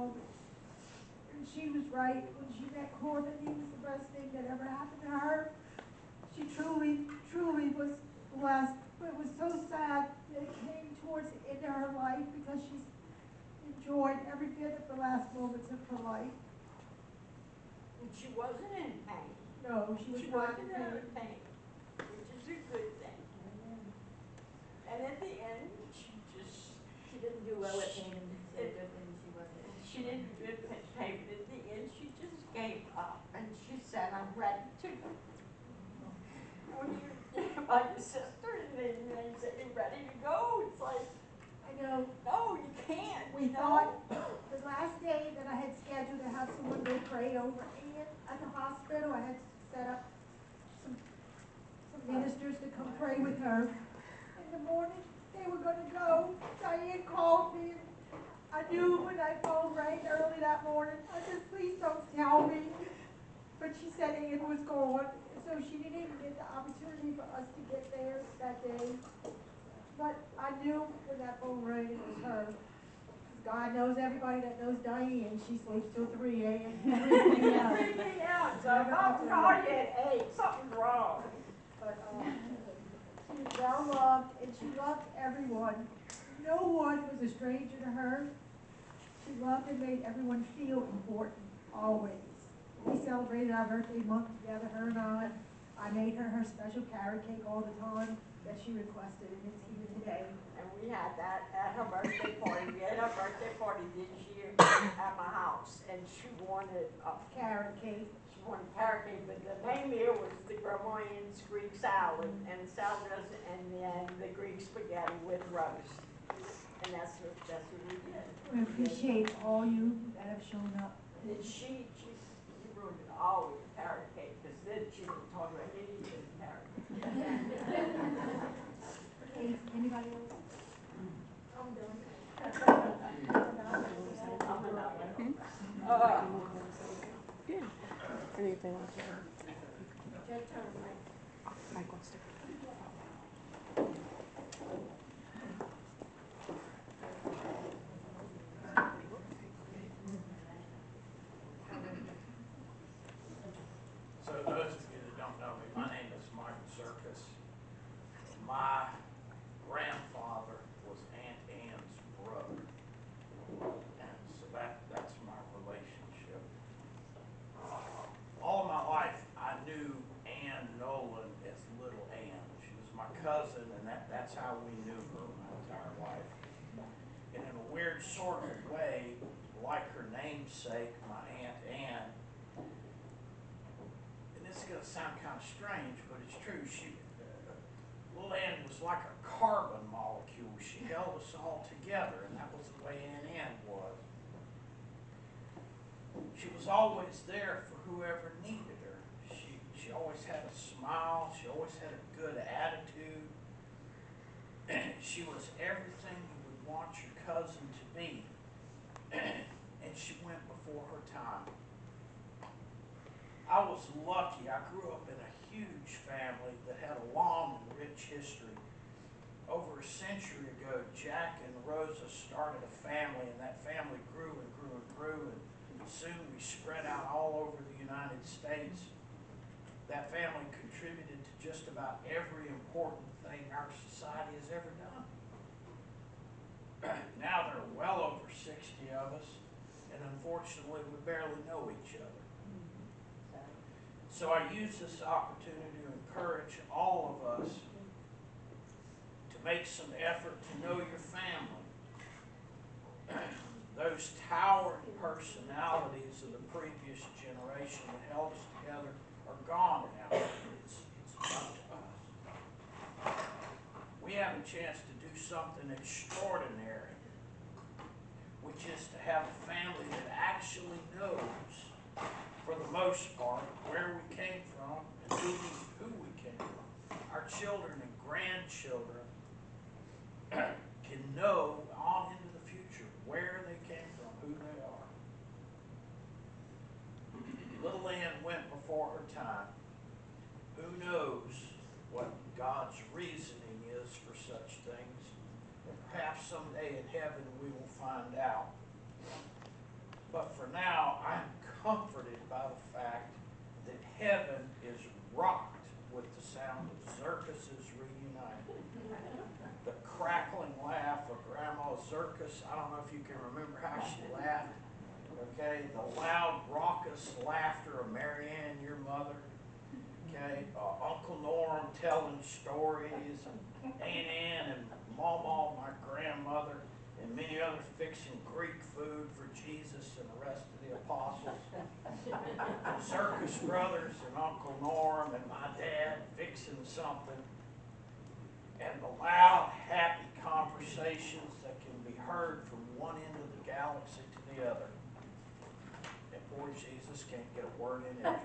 moment. And she was right. When she met Corbin, he was the best thing that ever happened to her. She truly, truly was blessed. But it was so sad that it came towards the end of her life because she's enjoyed every bit of the last moments of her life. And she wasn't in pain. No, she was She not wasn't in pain. in pain, which is a good thing. And at the end, She didn't do well with pain, and it's a good thing she wasn't. she didn't do pain, but at the end, she just gave up. And she said, I'm ready to go. When you think about your sister and then you say you're ready to go, it's like, I know. no, you can't. We thought the last day that I had scheduled to have someone go pray over Ann at the hospital, I had set up some ministers to come pray with her. In the morning, they were going to go. Diane called me. I knew when that phone rang early that morning. I said, please don't tell me. But she said Ann was gone, so she didn't even get the opportunity for us to get there that day. But I knew when that phone rang it was her. God knows everybody that knows Diane. She sleeps till 3 a.m. 3 p.m. 3 p.m. So if I'm calling you at 8, something's wrong. But she was well loved, and she loved everyone. No one was a stranger to her. She loved and made everyone feel important, always. We celebrated our birthday month together, her and I. I made her special carrot cake all the time that she requested, and it's here today. And we had that at her birthday party. We had her birthday party this year at my house, and she wanted a Carrot cake. She wanted carrot cake, but the main meal was the Grandma Ann's Greek salad and salad dressing, and then the Greek spaghetti with roast. And that's what we did. We appreciate all you that have shown up. And she ruined it all with the carrot cake, because then she didn't talk about anything but carrot cake. Okay, anybody else? I'm done. I'm not Good. Anything else? Your turn, Mike. Mike wants to. So those of you that don't know me, my name is Mike Circus. My grandfather was Aunt Ann's brother. And so that's my relationship. All of my life, I knew Ann Nolan as Little Ann. She was my cousin, and that's how we knew her my entire life. And in a weird sort of way, like her namesake, my Aunt Ann, and this is going to sound kind of strange, but it's true, Little Ann was like a carbon molecule. She held us all together, and that was the way Aunt Ann was. She was always there for whoever needed her. She always had a smile. She always had a good attitude. She was everything you would want your cousin to be. And she went before her time. I was lucky. I grew up in a huge family that had a long and rich history. Over a century ago, Jack and Rosa started a family, and that family grew and grew and grew, and soon we spread out all over the United States. That family contributed to just about every important thing our society has ever done. Now there are well over 60 of us, and unfortunately we barely know each other. So I use this opportunity to encourage all of us to make some effort to know your family. Those towering personalities of the previous generation that held us together are gone now. It's up to us. We have a chance to do something extraordinary, which is to have a family that actually knows, for the most part, where we came from and who we came from. Our children and grandchildren can know on into the future where they came from, who they are. Little Ann went before her time. Who knows what God's reasoning is for such things? Perhaps someday in heaven we will find out. But for now, I'm comforted by the fact that heaven is rocked with the sound of circuses reunited. The crackling laugh of Grandma Zirkus. I don't know if you can remember how she laughed. Okay, the loud, raucous laughter of Mary Ann, your mother. Okay, Uncle Norm telling stories, Aunt Ann and Mama, my grandmother, and many others fixing Greek food for Jesus and the rest of the apostles. The Circus brothers and Uncle Norm and my dad fixing something. And the loud, happy conversations that can be heard from one end of the galaxy to the other. And poor Jesus can't get a word in edgewise.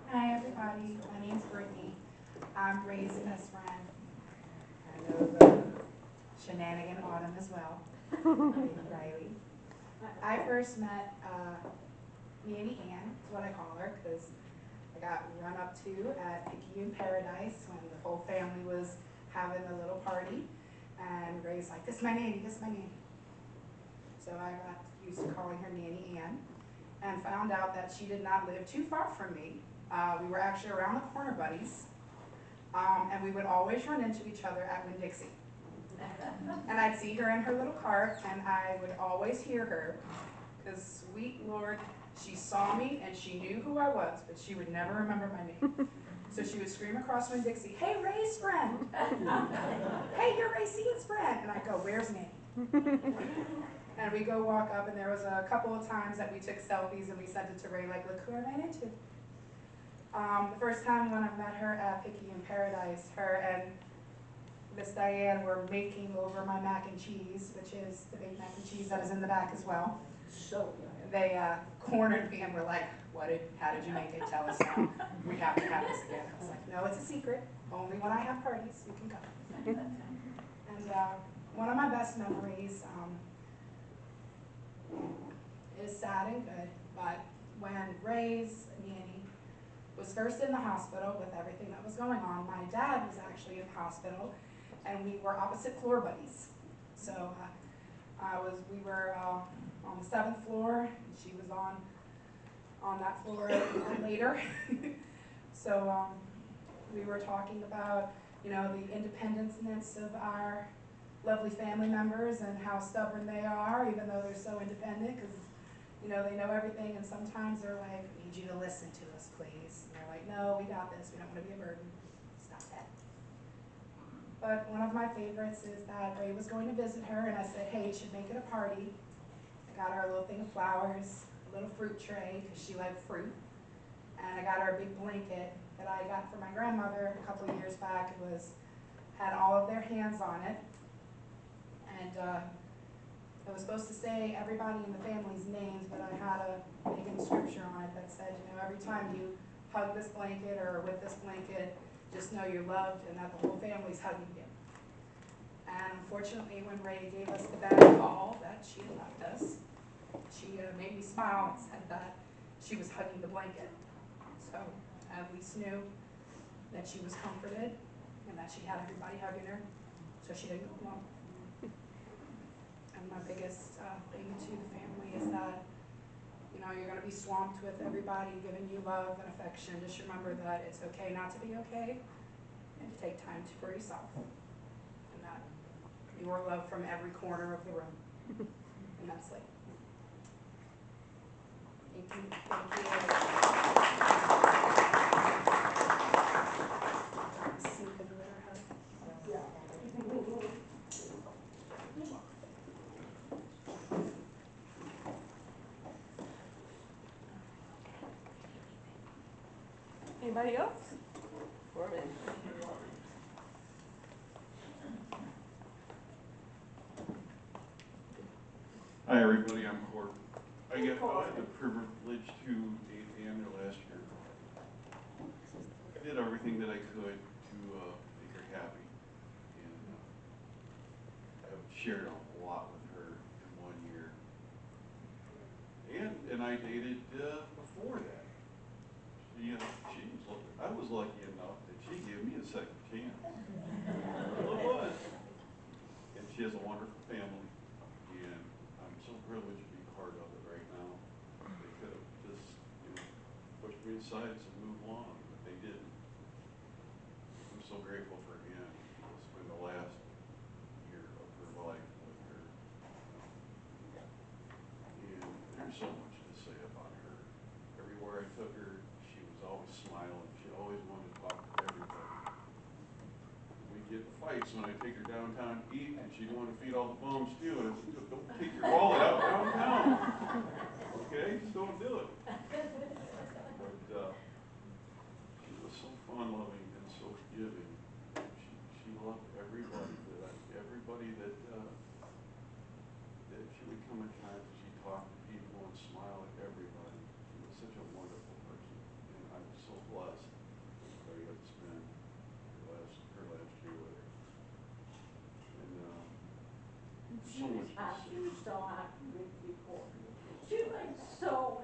Hi everybody, my name's Brittany. I'm Ray's best friend. I know the shenanigan Autumn as well. Riley. I first met Nanny Ann, is what I call her, because I got run up to at Picayune Paradise when the whole family was having a little party. And Ray's like, this is my nanny, this is my nanny. So I got used to calling her Nanny Ann and found out that she did not live too far from me. We were actually around the corner buddies, and we would always run into each other at Winn-Dixie. And I'd see her in her little cart, and I would always hear her, because sweet Lord, she saw me and she knew who I was, but she would never remember my name. So she would scream across Winn-Dixie, hey, Ray's friend. Hey, you're Ray Sean's friend. And I'd go, where's Nanny? And we go walk up, and there was a couple of times that we took selfies, and we sent it to Ray, like, look who I ran into. The first time when I met her at Picayune Paradise, her and Miss Diane were making over my mac and cheese, which is the big mac and cheese that is in the back as well. So They cornered me and were like, how did you make it? Tell us now. We have to have this again. I was like, no, it's a secret. Only when I have parties, you can come. And one of my best memories is sad and good, but when Ray's nanny was first in the hospital with everything that was going on, my dad was actually in the hospital, and we were opposite floor buddies. So we were on the 7th floor, and she was on that floor later. So we were talking about, you know, the independence of our lovely family members and how stubborn they are, even though they're so independent, because, you know, they know everything, and sometimes they're like, I need you to listen to us, please. And they're like, no, we got this, we don't want to be a burden. Stop that. But one of my favorites is that Ray was going to visit her, and I said, hey, you should make it a party. I got her a little thing of flowers, a little fruit tray, because she liked fruit. And I got her a big blanket that I got from my grandmother a couple of years back. It had all of their hands on it. And it was supposed to say everybody in the family's names, but I had a big inscription on it that said, you know, every time you hug this blanket or with this blanket, just know you're loved and that the whole family's hugging you. And unfortunately, when Ray gave us the bad call that she had left us, she made me smile and said that she was hugging the blanket. So I at least knew that she was comforted and that she had everybody hugging her, so she didn't go alone. And my biggest thing to the family is that, you know, you're going to be swamped with everybody giving you love and affection. Just remember that it's okay not to be okay, and to take time for yourself. And that you are loved from every corner of the room, immensely. Thank you. Thank you. Anybody else? Corbin. Hi everybody, I'm Corbin. I had the privilege to date Ann last year. I did everything that I could to make her happy, and I've shared a lot with her in 1 year. and I dated before that. I was lucky enough that she gave me a second chance. Well, it was. And she has a wonderful family, and I'm so privileged to be part of it right now. They could have just, pushed me aside and said, move on, but they didn't. I'm so grateful for Ann. I'll spend the last year of her life with her. And there's so much to say about her. Everywhere I took her, she was always smiling. She always wanted to talk to everybody. We get in fights when I take her downtown to eat, and she'd want to feed all the bums too. And I said, don't take your wallet out downtown. Okay, just don't do it. But she was so fun-loving and so giving. She loved everybody that she would come in contact. She talked to people and smile at everybody. She was such a wonderful person, and I'm so blessed that I got to spend her last year with her. And She so was much to happy, say. she was so happy with you, Courtney. She was so